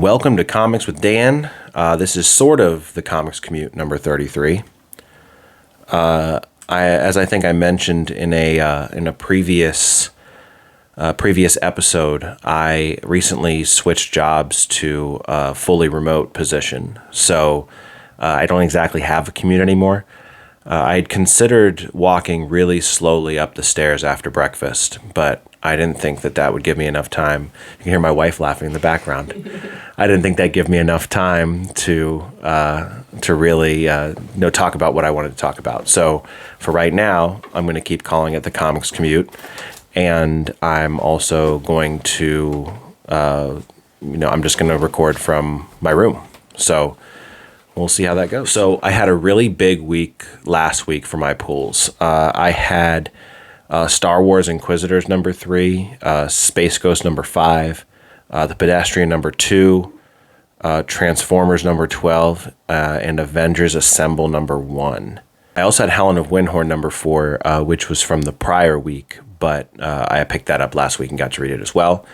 Welcome to Comics with Dan. This is sort of the Comics Commute number 33. As I think I mentioned in a previous episode, I recently switched jobs to a fully remote position, so I don't exactly have a commute anymore. I'd considered walking really slowly up the stairs after breakfast, but I didn't think that would give me enough time. You can hear my wife laughing in the background. I didn't think that'd give me enough time to really talk about what I wanted to talk about. So for right now, I'm going to keep calling it the Comics Commute, and I'm also going to, I'm just going to record from my room. So we'll see how that goes. So I had a really big week last week for my pulls. I had Star Wars Inquisitors number 3, Space Ghost number 5, the Pedestrian number 2, Transformers number 12, and Avengers Assemble number 1. I also had Helen of Wyndhorn number 4, which was from the prior week, but I picked that up last week and got to read it as well.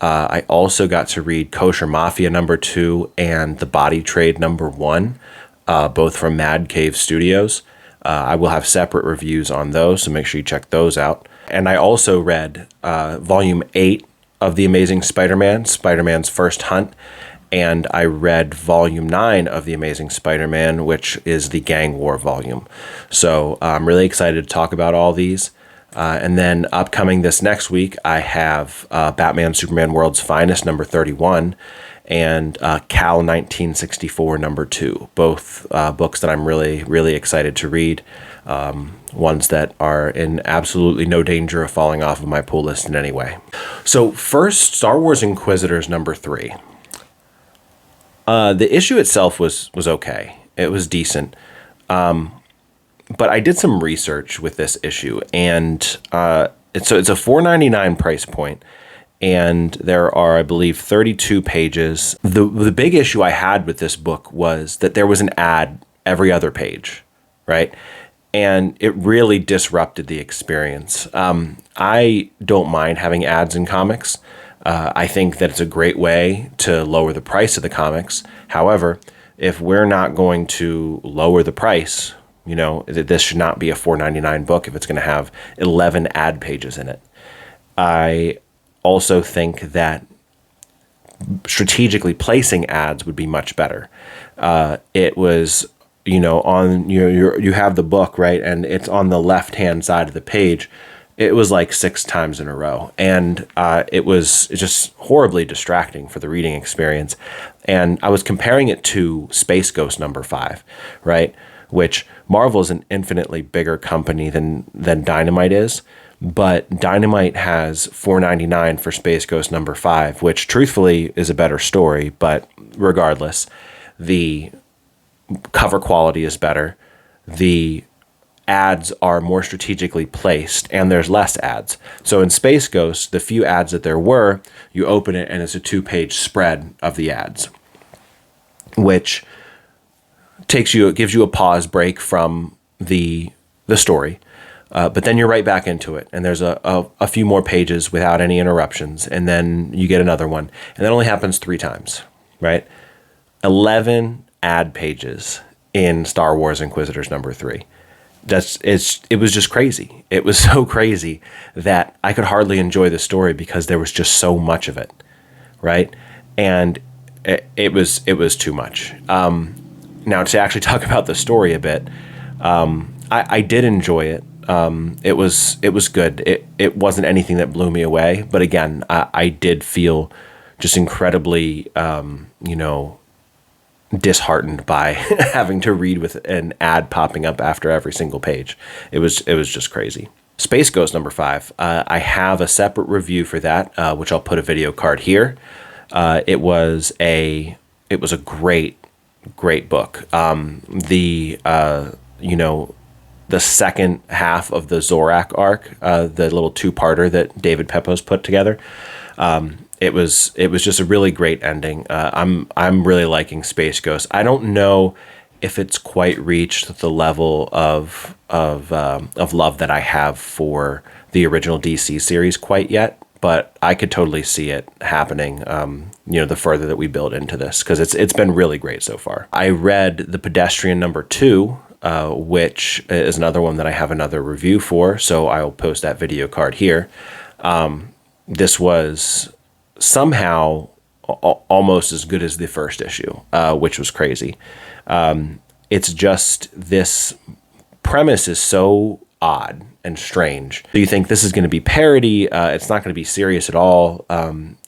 I also got to read Kosher Mafia number 2 and The Body Trade number 1, both from Mad Cave Studios. I will have separate reviews on those, so make sure you check those out. And I also read Volume 8 of The Amazing Spider-Man, Spider-Man's First Hunt, and I read Volume 9 of The Amazing Spider-Man, which is the Gang War volume. So I'm really excited to talk about all these. And then upcoming this next week, I have Batman Superman World's Finest number 31 and C.O.W.L 1964 number 2, both books that I'm really, really excited to read, ones that are in absolutely no danger of falling off of my pull list in any way. So first, Star Wars Inquisitors number 3. The issue itself was okay. It was decent. But I did some research with this issue, and it's a $4.99 price point, and there are, I believe, 32 pages. The big issue I had with this book was that there was an ad every other page, right? And it really disrupted the experience. I don't mind having ads in comics. I think that it's a great way to lower the price of the comics. However, if we're not going to lower the price, this should not be a $4.99 book if it's going to have 11 ad pages in it. I also think that strategically placing ads would be much better. It was, you have the book, right? And it's on the left-hand side of the page. It was like 6 times in a row. And it was just horribly distracting for the reading experience. And I was comparing it to Space Ghost number 5, right? Which Marvel is an infinitely bigger company than Dynamite is, but Dynamite has $4.99 for Space Ghost number 5, which truthfully is a better story, but regardless, the cover quality is better, the ads are more strategically placed, and there's less ads. So in Space Ghost, the few ads that there were, you open it and it's a 2-page spread of the ads, which gives you a pause break from the story, but then you're right back into it, and there's a few more pages without any interruptions, and then you get another one, and that only happens 3 times, right? 11 ad pages in Star Wars Inquisitors number 3. It was just crazy. It was so crazy that I could hardly enjoy the story because there was just so much of it, right? And it was too much. Now, to actually talk about the story a bit, I did enjoy it. It was good. It wasn't anything that blew me away. But again, I did feel just incredibly, disheartened by having to read with an ad popping up after every single page. It was just crazy. Space Ghost number 5. I have a separate review for that, which I'll put a video card here. It was a great book. The second half of the Zorak arc, the little 2-parter that David Pepos put together, it was just a really great ending. I'm really liking Space Ghost. I don't know if it's quite reached the level of love that I have for the original DC series quite yet, but I could totally see it happening, the further that we build into this, because it's been really great so far. I read The Pedestrian #2, which is another one that I have another review for, so I'll post that video card here. This was somehow almost as good as the first issue, which was crazy. It's just this premise is so odd and strange. You think this is going to be parody. It's not going to be serious at all.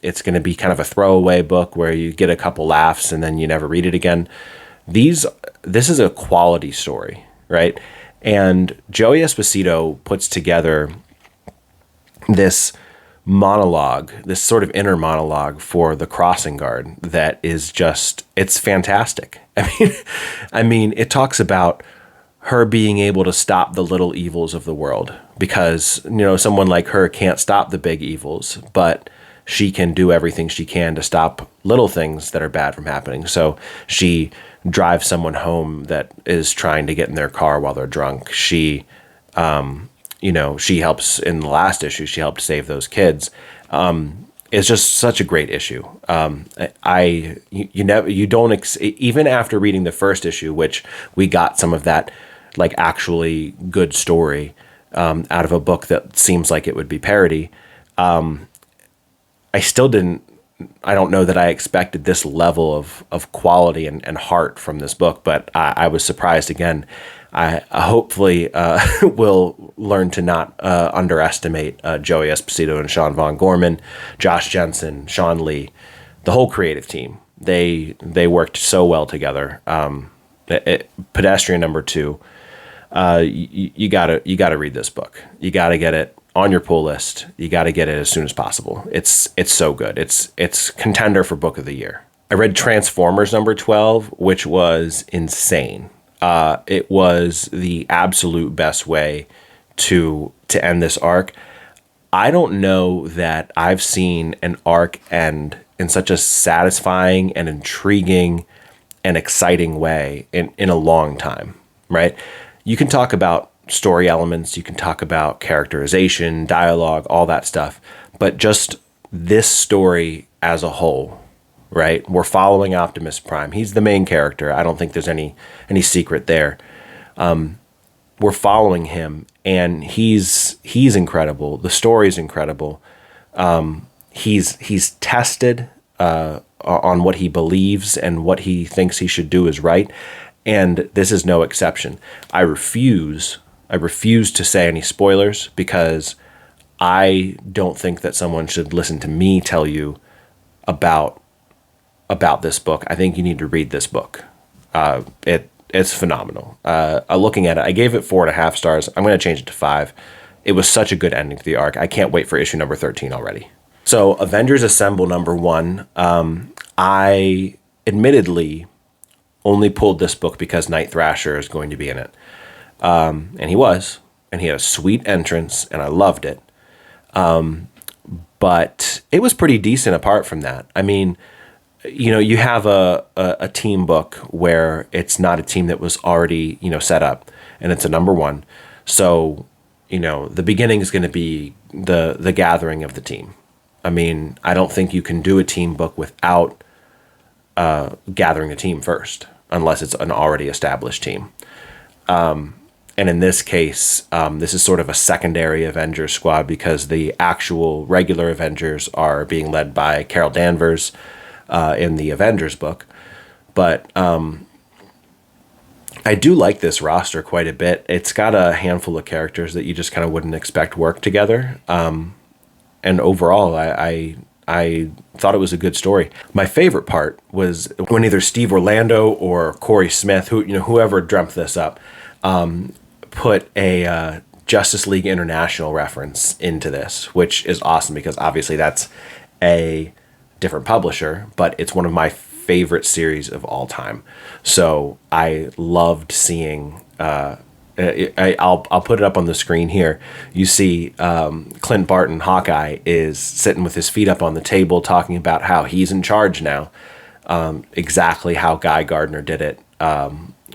It's going to be kind of a throwaway book where you get a couple laughs and then you never read it again. This is a quality story, right? And Joey Esposito puts together this monologue, this sort of inner monologue for the crossing guard that is just, it's fantastic. I mean, it talks about her being able to stop the little evils of the world because, someone like her can't stop the big evils, but she can do everything she can to stop little things that are bad from happening. So she drives someone home that is trying to get in their car while they're drunk. She helps in the last issue, she helped save those kids. It's just such a great issue. Even after reading the first issue, which we got some of that like actually good story out of a book that seems like it would be parody. I don't know that I expected this level of quality and heart from this book, but I was surprised again. I hopefully will learn to not underestimate Joey Esposito and Sean Von Gorman, Josh Jensen, Sean Lee, the whole creative team. They worked so well together. Pedestrian #2. You gotta read this book. You gotta get it on your pull list. You gotta get it as soon as possible. It's so good. It's contender for book of the year. I read Transformers #12, which was insane. It was the absolute best way to end this arc. I don't know that I've seen an arc end in such a satisfying and intriguing and exciting way in a long time, right? You can talk about story elements, you can talk about characterization, dialogue, all that stuff, but just this story as a whole, right? We're following Optimus Prime. He's the main character. I don't think there's any secret there. We're following him, and he's incredible. The story's incredible. He's tested on what he believes and what he thinks he should do is right, and this is no exception. I refuse to say any spoilers because I don't think that someone should listen to me tell you about this book. I think you need to read this book. It's phenomenal. Looking at it, I gave it 4.5 stars. I'm going to change it to 5. It was such a good ending to the arc. I can't wait for issue number 13 already. So Avengers Assemble #1. I admittedly only pulled this book because Night Thrasher is going to be in it. And he was. And he had a sweet entrance, and I loved it. But it was pretty decent apart from that. I mean, you have a team book where it's not a team that was already, set up, and it's a #1. So, the beginning is going to be the gathering of the team. I mean, I don't think you can do a team book without gathering a team first, unless it's an already established team. And in this case, this is sort of a secondary Avengers squad because the actual regular Avengers are being led by Carol Danvers in the Avengers book. But I do like this roster quite a bit. It's got a handful of characters that you just kind of wouldn't expect work together. And overall, I thought it was a good story. My favorite part was when either Steve Orlando or Corey Smith, whoever dreamt this up, put a Justice League International reference into this, which is awesome because obviously that's a different publisher, but it's one of my favorite series of all time. So I loved seeing. I'll put it up on the screen here. You see Clint Barton, Hawkeye, is sitting with his feet up on the table talking about how he's in charge now. Exactly how Guy Gardner did it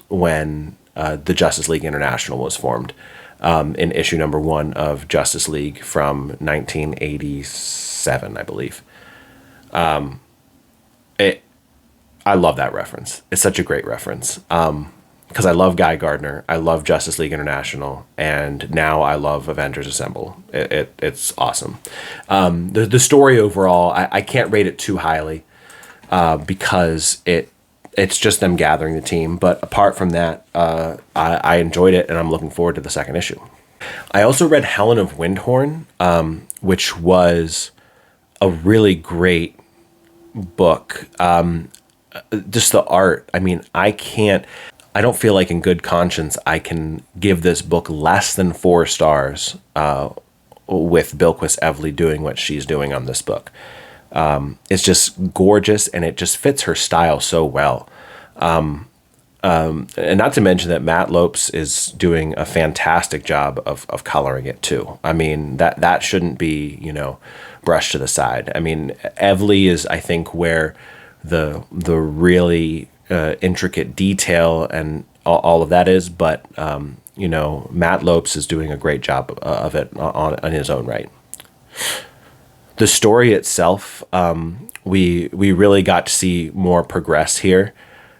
when the Justice League International was formed. in issue number 1 of Justice League from 1987, I believe. I love that reference. It's such a great reference. Because I love Guy Gardner, I love Justice League International, and now I love Avengers Assemble. It's awesome. The story overall, I can't rate it too highly because it's just them gathering the team. But apart from that, I enjoyed it, and I'm looking forward to the second issue. I also read Helen of Wyndhorn, which was a really great book. Just the art. I mean, I don't feel like in good conscience I can give this book less than 4 stars with Bilquis Evely doing what she's doing on this book. It's just gorgeous, and it just fits her style so well. And not to mention that Matt Lopes is doing a fantastic job of coloring it too. I mean, that shouldn't be, brushed to the side. I mean, Evely is, I think, where the really intricate detail and all of that is, but Matt Lopes is doing a great job of it on his own right. The story itself, we really got to see more progress here.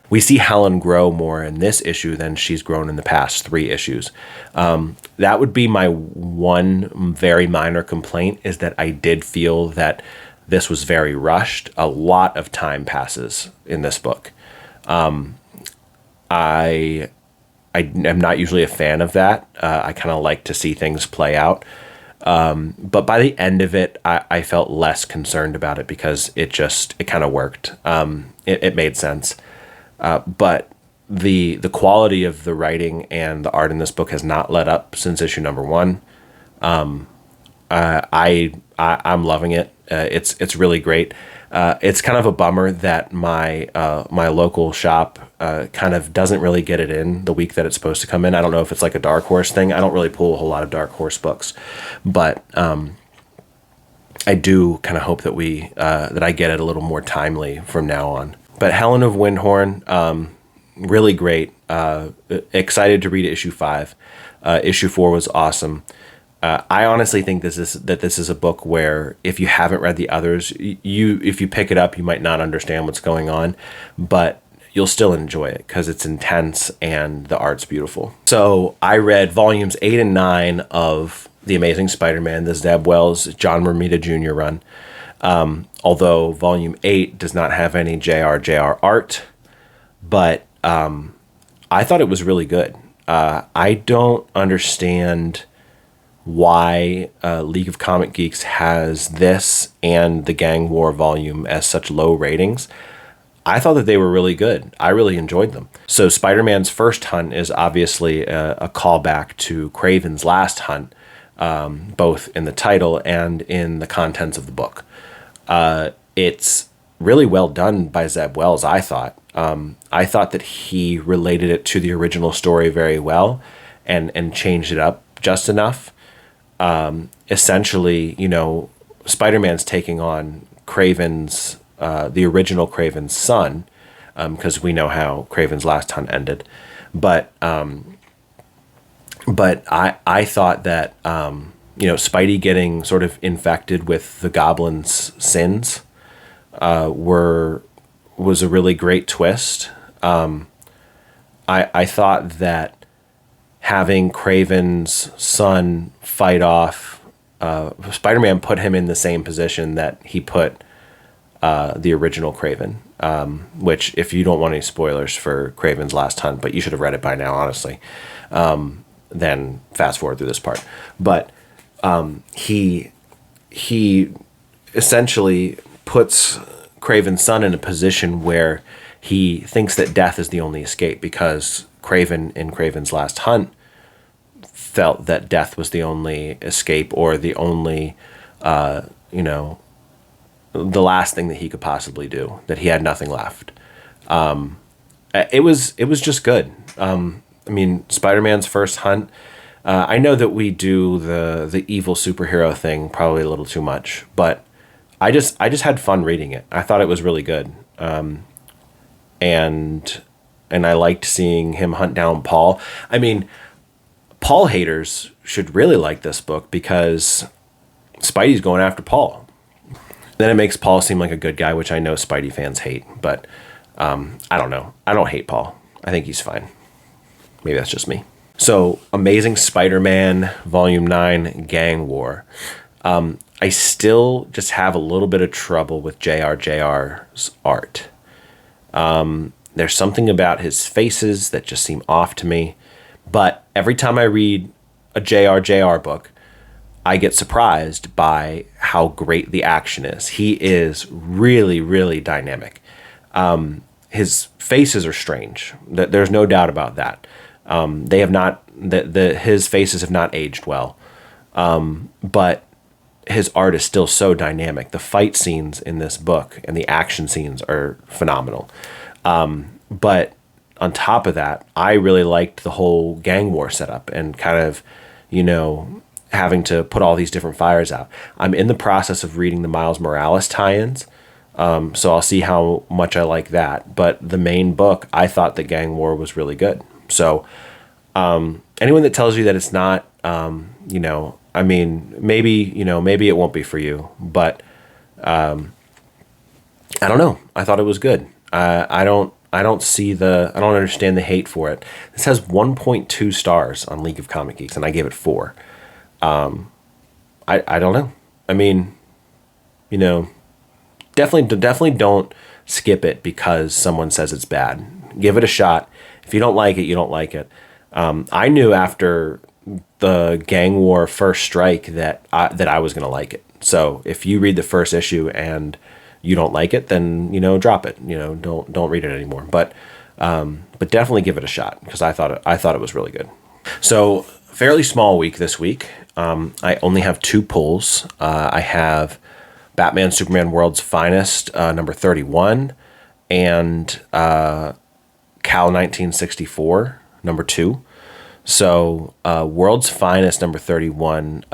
We see Helen grow more in this issue than she's grown in the past 3 issues. That would be my one very minor complaint, is that I did feel that this was very rushed. A lot of time passes in this book. I am not usually a fan of that. I kind of like to see things play out. But by the end of it, I felt less concerned about it because it kind of worked. It made sense. But the quality of the writing and the art in this book has not let up since issue number 1. I'm loving it. It's really great. It's kind of a bummer that my local shop kind of doesn't really get it in the week that it's supposed to come in. I don't know if it's like a Dark Horse thing. I don't really pull a whole lot of Dark Horse books, but I do kind of hope that that I get it a little more timely from now on. But Helen of Wyndhorn, really great. Excited to read issue 5. Issue 4 was awesome. I honestly think this is a book where if you haven't read the others, if you pick it up, you might not understand what's going on, but you'll still enjoy it because it's intense and the art's beautiful. So I read volumes 8 and 9 of The Amazing Spider-Man, the C.O.W.L's John Romita Jr. run. Although volume 8 does not have any JR art, but I thought it was really good. I don't understand why League of Comic Geeks has this and the Gang War volume as such low ratings. I thought that they were really good. I really enjoyed them. So Spider-Man's First Hunt is obviously a callback to Craven's Last Hunt, both in the title and in the contents of the book. It's really well done by Zeb Wells, I thought. I thought that he related it to the original story very well and changed it up just enough. Essentially, Spider-Man's taking on Craven's, the original Craven's son, because we know how Craven's Last Hunt ended. But I thought that, Spidey getting sort of infected with the Goblin's sins was a really great twist. I thought that having Craven's son fight off Spider-Man put him in the same position that he put the original Craven, which, if you don't want any spoilers for Craven's Last Hunt, but you should have read it by now, honestly, then fast forward through this part. But he essentially puts Craven's son in a position where he thinks that death is the only escape, because Craven in Craven's Last Hunt felt that death was the only escape, or the only, the last thing that he could possibly do, that he had nothing left. It was just good. Spider-Man's First Hunt, I know that we do the evil superhero thing probably a little too much, but I just had fun reading it. I thought it was really good. And I liked seeing him hunt down Paul. Paul haters should really like this book because Spidey's going after Paul. Then it makes Paul seem like a good guy, which I know Spidey fans hate, but I don't know. I don't hate Paul. I think he's fine. Maybe that's just me. So, Amazing Spider-Man Volume 9 Gang War. I still just have a little bit of trouble with JR's art. There's something about his faces that just seem off to me. But every time I read a JR book, I get surprised by how great the action is. He is really, really dynamic. His faces are strange. There's no doubt about that. They have not. His faces have not aged well. But his art is still so dynamic. The fight scenes in this book and the action scenes are phenomenal. But on top of that, I really liked the whole gang war setup and kind of, having to put all these different fires out. I'm in the process of reading the Miles Morales tie-ins, so I'll see how much I like that. But the main book, I thought that gang war was really good. So anyone that tells you that it's not, maybe it won't be for you, but I don't know. I thought it was good. I don't understand the hate for it. This has 1.2 stars on League of Comic Geeks, and I gave it 4. I don't know. I mean, definitely don't skip it because someone says it's bad. Give it a shot. If you don't like it, you don't like it. I knew after the gang war first strike that I was going to like it. So if you read the first issue and you don't like it, then drop it. Don't read it anymore. But definitely give it a shot because I thought it was really good. So fairly small week this week. I only have 2 pulls. I have Batman Superman World's Finest number 31 and C.O.W.L 1964 number 2. So World's Finest number 31,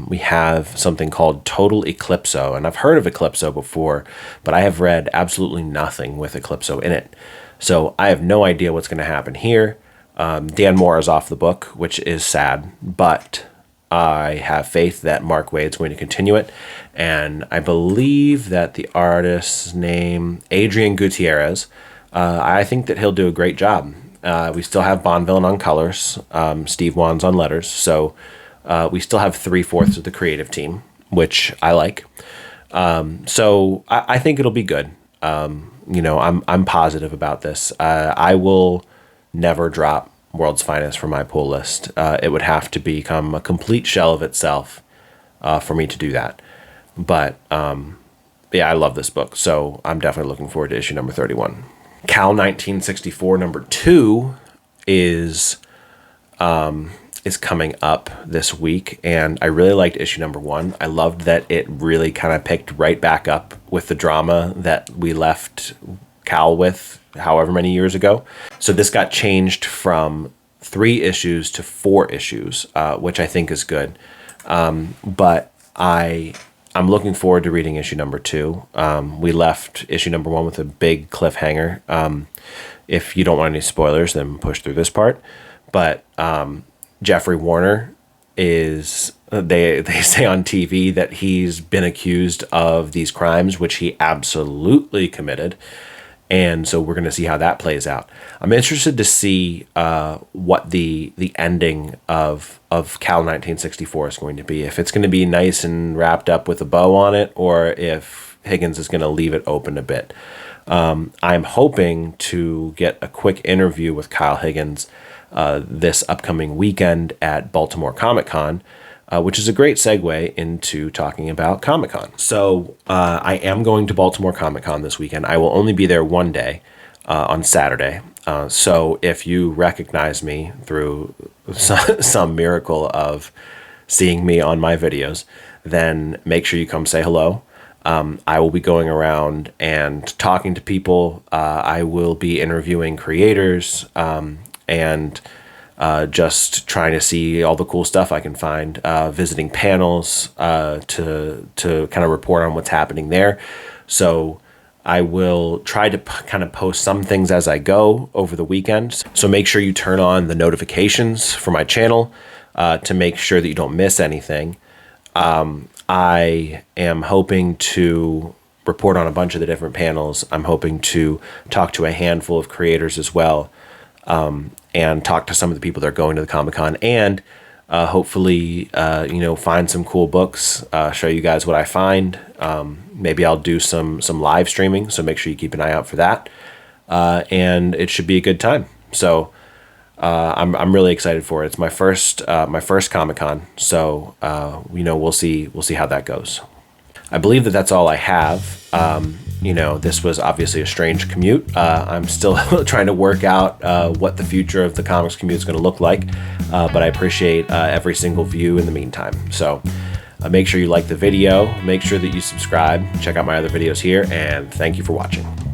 we have something called Total Eclipso, and I've heard of Eclipso before, but I have read absolutely nothing with Eclipso in it. So I have no idea what's going to happen here. Dan Moore is off the book, which is sad, but I have faith that Mark Waid's going to continue it, and I believe that the artist's name, Adrian Gutierrez, I think that he'll do a great job. We still have Bonvillain on colors, Steve Wands on letters, so we still have 3/4 of the creative team, which I like. So I think it'll be good. I'm positive about this. I will never drop World's Finest from my pull list. It would have to become a complete shell of itself for me to do that. But yeah, I love this book, so I'm definitely looking forward to issue number 31. C.O.W.L 1964 number 2 is coming up this week, and I really liked issue number 1. I loved that it really kind of picked right back up with the drama that we left C.O.W.L with however many years ago. So this got changed from 3 issues to 4 issues, which I think is good. But I'm looking forward to reading issue number 2. We left issue number 1 with a big cliffhanger. If you don't want any spoilers, then push through this part. But Jeffrey Warner is, they say on TV that he's been accused of these crimes, which he absolutely committed. And so we're going to see how that plays out. I'm interested to see what the ending of C.O.W.L 1964 is going to be. If it's going to be nice and wrapped up with a bow on it, or if Higgins is going to leave it open a bit. I'm hoping to get a quick interview with Kyle Higgins this upcoming weekend at Baltimore Comic-Con, which is a great segue into talking about Comic-Con. So I am going to Baltimore Comic-Con this weekend. I will only be there one day on Saturday. So if you recognize me through some miracle of seeing me on my videos, then make sure you come say hello. I will be going around and talking to people. I will be interviewing creators and just trying to see all the cool stuff I can find, visiting panels to kind of report on what's happening there. So I will try to kind of post some things as I go over the weekend. So make sure you turn on the notifications for my channel to make sure that you don't miss anything. I am hoping to report on a bunch of the different panels. I'm hoping to talk to a handful of creators as well, and talk to some of the people that are going to the Comic-Con, and hopefully, find some cool books, show you guys what I find. Maybe I'll do some live streaming, so make sure you keep an eye out for that. And it should be a good time. So I'm really excited for it. It's my first Comic-Con, so we'll see how that goes. I believe that that's all I have. This was obviously a strange commute. I'm still trying to work out what the future of the comics commute is going to look like, but I appreciate every single view in the meantime. So make sure you like the video, make sure that you subscribe, check out my other videos here, and thank you for watching.